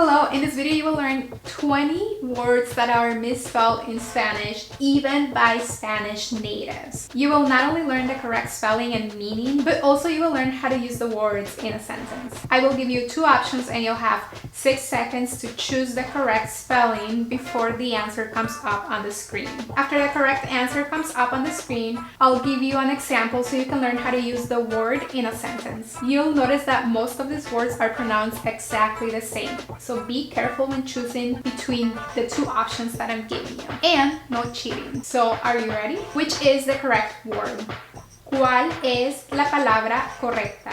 Hello, in this video you will learn 20 words that are misspelled in Spanish, even by Spanish natives. You will not only learn the correct spelling and meaning, but also you will learn how to use the words in a sentence. I will give you two options and you'll have 6 seconds to choose the correct spelling before the answer comes up on the screen. After the correct answer comes up on the screen, I'll give you an example so you can learn how to use the word in a sentence. You'll notice that most of these words are pronounced exactly the same. So be careful when choosing between the two options that I'm giving you. And no cheating. So are you ready? Which is the correct word? ¿Cuál es la palabra correcta?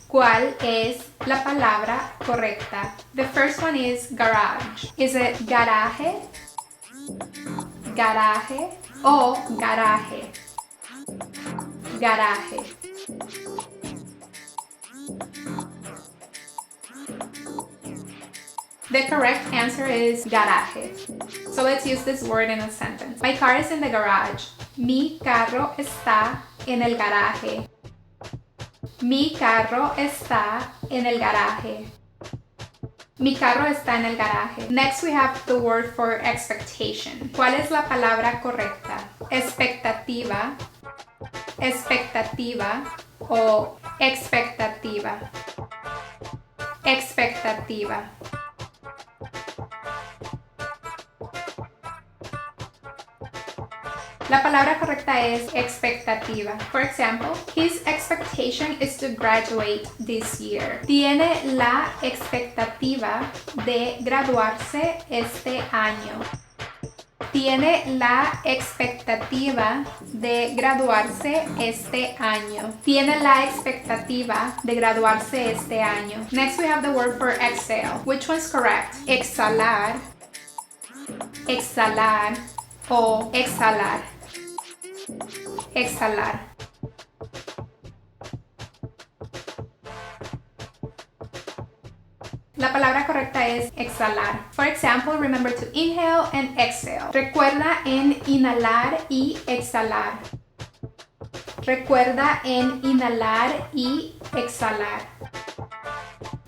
¿Cuál es la palabra correcta? The first one is garage. Is it garaje, garaje, o garaje? Garaje. The correct answer is garaje. So let's use this word in a sentence. My car is in the garage. Mi carro está en el garaje. Mi carro está en el garaje. Mi carro está en el garaje. Next we have the word for expectation. ¿Cuál es la palabra correcta? Expectativa, expectativa o expectativa. Expectativa. La palabra correcta es expectativa. For example, his expectation is to graduate this year. Tiene la expectativa de graduarse este año. Tiene la expectativa de graduarse este año. Tiene la expectativa de graduarse este año. Next we have the word for exhale. Which one's correct? Exhalar, exhalar o exhalar. Exhalar. La palabra correcta es exhalar. For example, remember to inhale and exhale. Recuerda en inhalar y exhalar. Recuerda en inhalar y exhalar.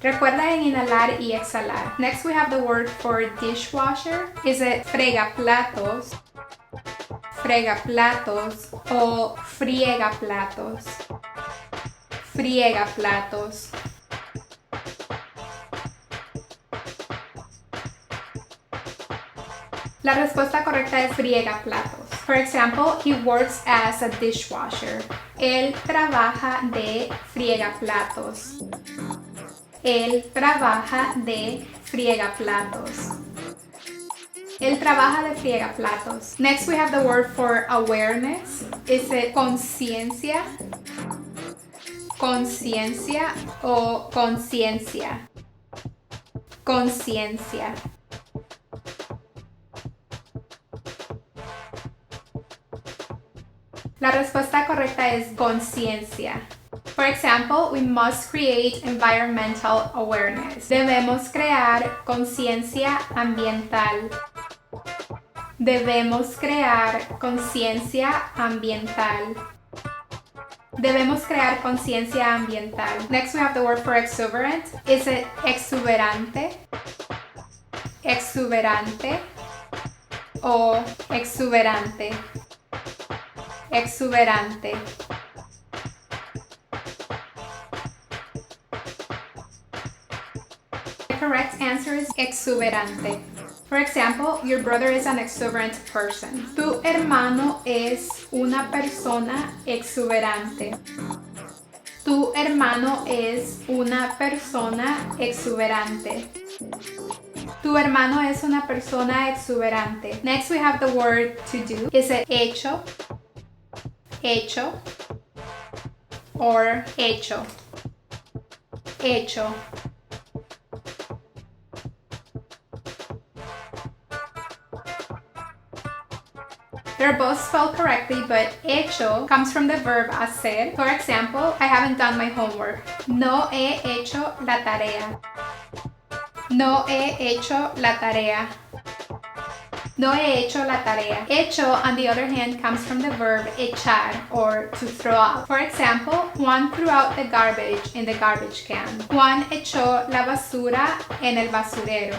Recuerda en inhalar y exhalar. Next we have the word for dishwasher. Is it fregaplatos, fregaplatos o friegaplatos? Friegaplatos. La respuesta correcta es friegaplatos. For example, he works as a dishwasher. Él trabaja de friegaplatos. Él trabaja de friegaplatos. Él trabaja de friegaplatos. Next we have the word for awareness. Is it conciencia, conciencia o conciencia? Conciencia. La respuesta correcta es conciencia. For example, we must create environmental awareness. Debemos crear conciencia ambiental. Debemos crear conciencia ambiental. Debemos crear conciencia ambiental. Next we have the word for exuberant. Is it exuberante, exuberante o exuberante? Exuberante. The correct answer is exuberante. For example, your brother is an exuberant person. Tu hermano es una persona exuberante. Tu hermano es una persona exuberante. Tu hermano es una persona exuberante. Next we have the word to do. Is it hecho, hecho or hecho? Hecho. They're both spelled correctly, but hecho comes from the verb hacer. For example, I haven't done my homework. No he hecho la tarea. No he hecho la tarea. No he hecho la tarea. Hecho, on the other hand, comes from the verb echar, or to throw out. For example, Juan threw out the garbage in the garbage can. Juan echó la basura en el basurero.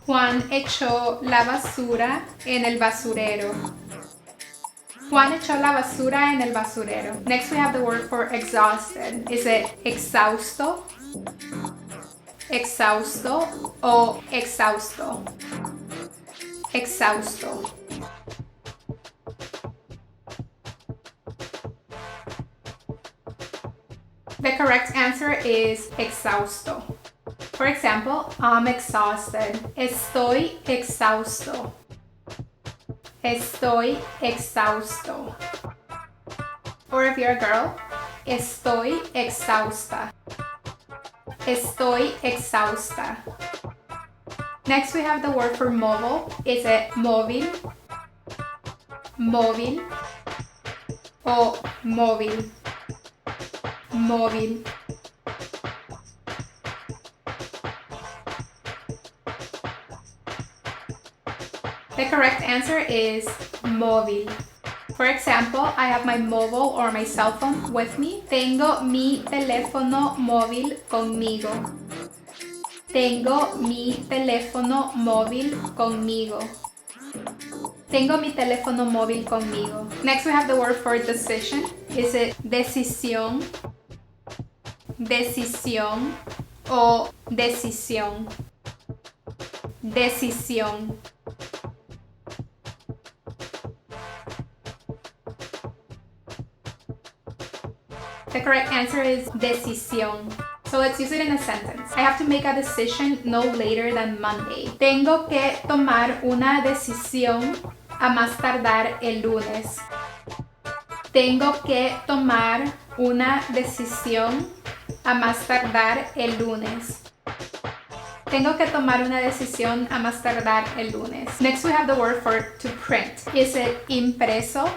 Juan echó la basura en el basurero. Juan echó la basura en el basurero. Next we have the word for exhausted. Is it exhausto, exhausto, o exhausto? Exhausto. The correct answer is exhausto. For example, I'm exhausted. Estoy exhausto. Estoy exhausto. Or if you're a girl, estoy exhausta. Estoy exhausta. Next we have the word for mobile. Is it móvil, móvil, o móvil, móvil? The correct answer is móvil. For example, I have my mobile or my cell phone with me. Tengo mi teléfono móvil conmigo. Tengo mi teléfono móvil conmigo. Tengo mi teléfono móvil conmigo. Next we have the word for decision. Is it decisión, decisión, o decisión? Decisión. The correct answer is decisión. So let's use it in a sentence. I have to make a decision no later than Monday. Tengo que tomar una decisión a más tardar el lunes. Tengo que tomar una decisión a más tardar el lunes. Tengo que tomar una decisión a más tardar el lunes. Next we have the word for to print. Is it impreso,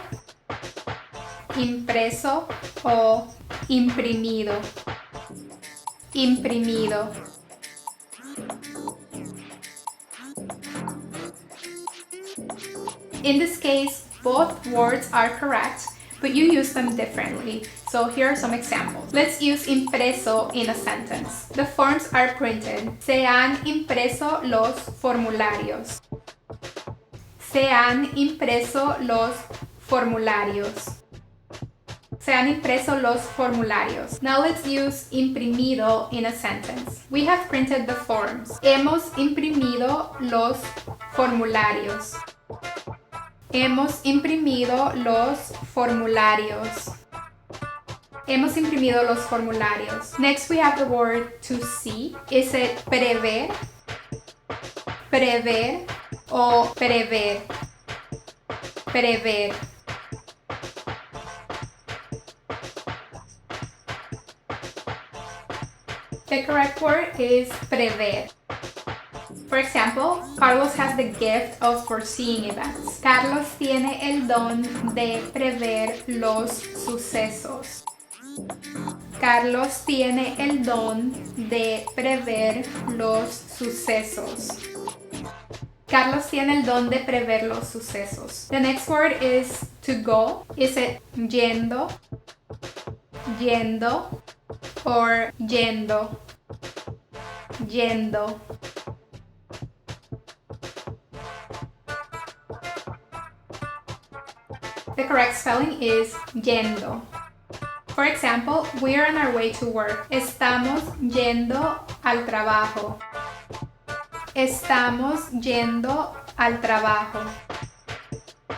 impreso, o imprimido? Imprimido. In this case, both words are correct, but you use them differently. So here are some examples. Let's use impreso in a sentence. The forms are printed. Se han impreso los formularios. Se han impreso los formularios. Se han impreso los formularios. Now let's use imprimido in a sentence. We have printed the forms. Hemos imprimido los formularios. Hemos imprimido los formularios. Hemos imprimido los formularios. Next we have the word to see. Is it prever, prever, o prever? Prever. The correct word is prever. For example, Carlos has the gift of foreseeing events. Carlos tiene el don de prever los sucesos. Carlos tiene el don de prever los sucesos. Carlos tiene el don de prever los sucesos. The next word is to go. Is it yendo, yendo, or yendo? Yendo. The correct spelling is yendo. For example, we are on our way to work. Estamos yendo al trabajo. Estamos yendo al trabajo.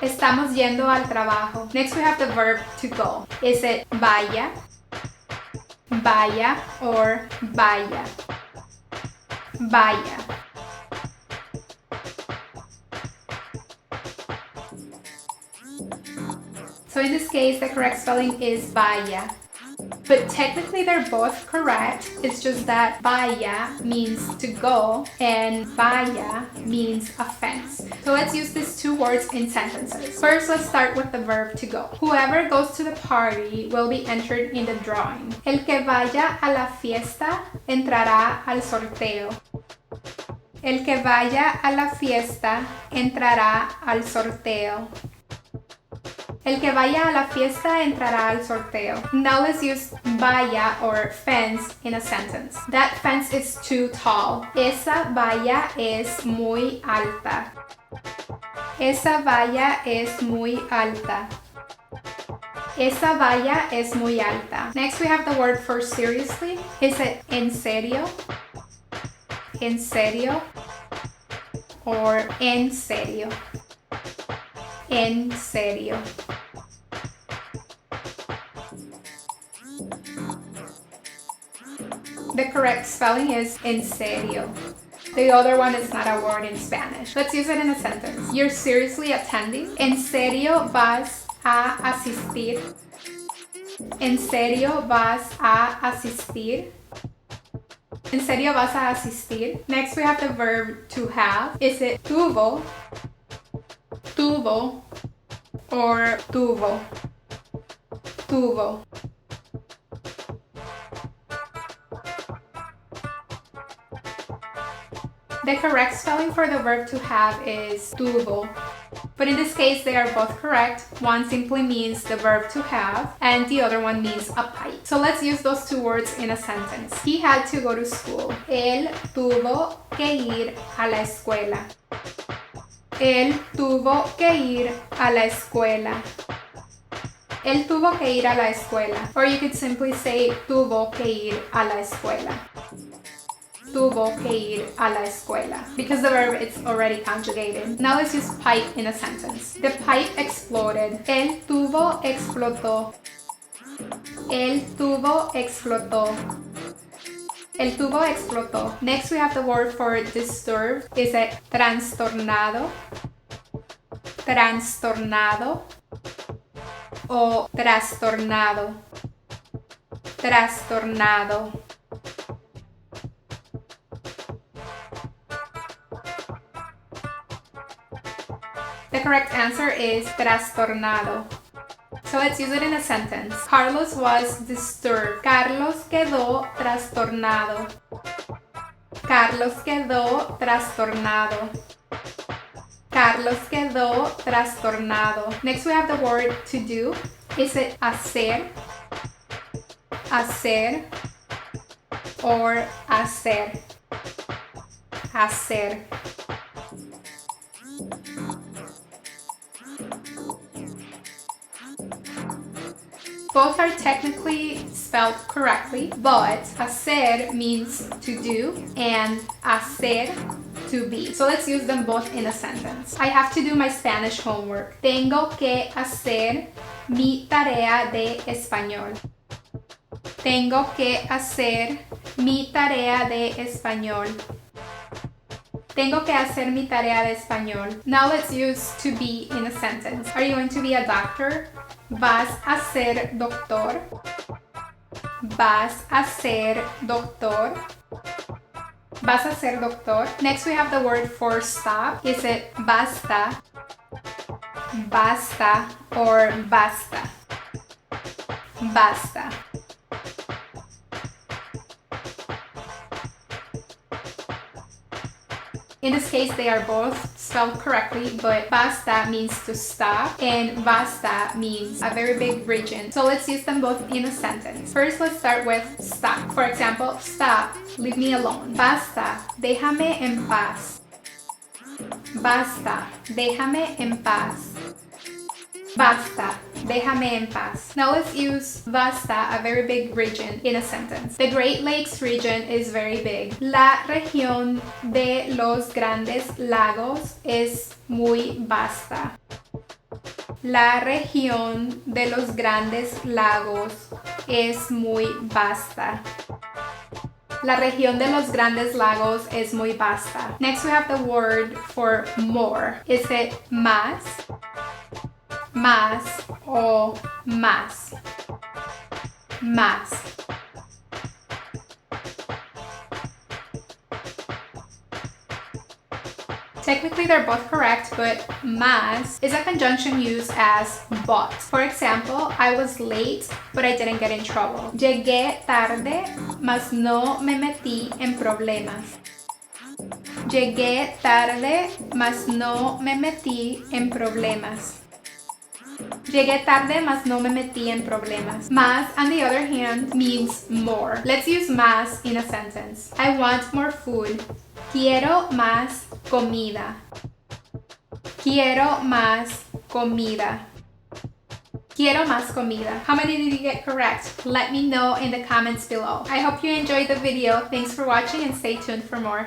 Estamos yendo al trabajo. Next we have the verb to go. Is it vaya, vaya, or vaya? Vaya. So in this case, the correct spelling is vaya. But technically they're both correct. It's just that vaya means to go and vaya means offense. So let's use these two words in sentences. First, let's start with the verb to go. Whoever goes to the party will be entered in the drawing. El que vaya a la fiesta entrará al sorteo. El que vaya a la fiesta entrará al sorteo. El que vaya a la fiesta entrará al sorteo. Now let's use valla or fence in a sentence. That fence is too tall. Esa valla es muy alta. Esa valla es muy alta. Esa valla es muy alta. Next we have the word for seriously. Is it en serio? En serio? Or en serio? En serio. The correct spelling is en serio. The other one is not a word in Spanish. Let's use it in a sentence. You're seriously attending? ¿En serio vas a asistir? ¿En serio vas a asistir? ¿En serio vas a asistir? Next we have the verb to have. Is it tuvo, tuvo, or tuvo? Tuvo. The correct spelling for the verb to have is tuvo. But in this case, they are both correct. One simply means the verb to have, and the other one means a pipe. So let's use those two words in a sentence. He had to go to school. Él tuvo que ir a la escuela. Él tuvo que ir a la escuela. Él tuvo que ir a la escuela. Or you could simply say tuvo que ir a la escuela. Tuvo que ir a la escuela, because the verb is already conjugated. Now let's use pipe in a sentence. The pipe exploded. El tubo explotó. El tubo explotó. El tubo explotó. Next we have the word for disturbed. Is it trastornado? Trastornado. O trastornado. Trastornado. The correct answer is trastornado. So let's use it in a sentence. Carlos was disturbed. Carlos quedó trastornado. Carlos quedó trastornado. Carlos quedó trastornado. Next we have the word to do. Is it hacer? Hacer. Or hacer. Hacer. Both are technically spelled correctly, but hacer means to do and hacer to be. So let's use them both in a sentence. I have to do my Spanish homework. Tengo que hacer mi tarea de español. Tengo que hacer mi tarea de español. Tengo que hacer mi tarea de español. Now let's use to be in a sentence. Are you going to be a doctor? Vas a ser doctor. Vas a ser doctor. Vas a ser doctor. Next we have the word for stop. Is it basta? Basta or basta? Basta. In this case, they are both spelled correctly, but basta means to stop and basta means a very big region. So let's use them both in a sentence. First, let's start with stop. For example, stop, leave me alone. Basta, déjame en paz. Basta, déjame en paz. Basta, déjame en paz. Now let's use basta, a very big region, in a sentence. The Great Lakes region is very big. La región de los Grandes Lagos es muy vasta. La región de los Grandes Lagos es muy vasta. La región de los Grandes Lagos es muy vasta. Next we have the word for more. Is it más? Más o más. Más. Technically, they're both correct, but más is a conjunction used as but. For example, I was late, but I didn't get in trouble. Llegué tarde, mas no me metí en problemas. Llegué tarde, mas no me metí en problemas. Llegué tarde, mas no me metí en problemas. Más, on the other hand, means more. Let's use más in a sentence. I want more food. Quiero más comida. Quiero más comida. Quiero más comida. How many did you get correct? Let me know in the comments below. I hope you enjoyed the video. Thanks for watching and stay tuned for more.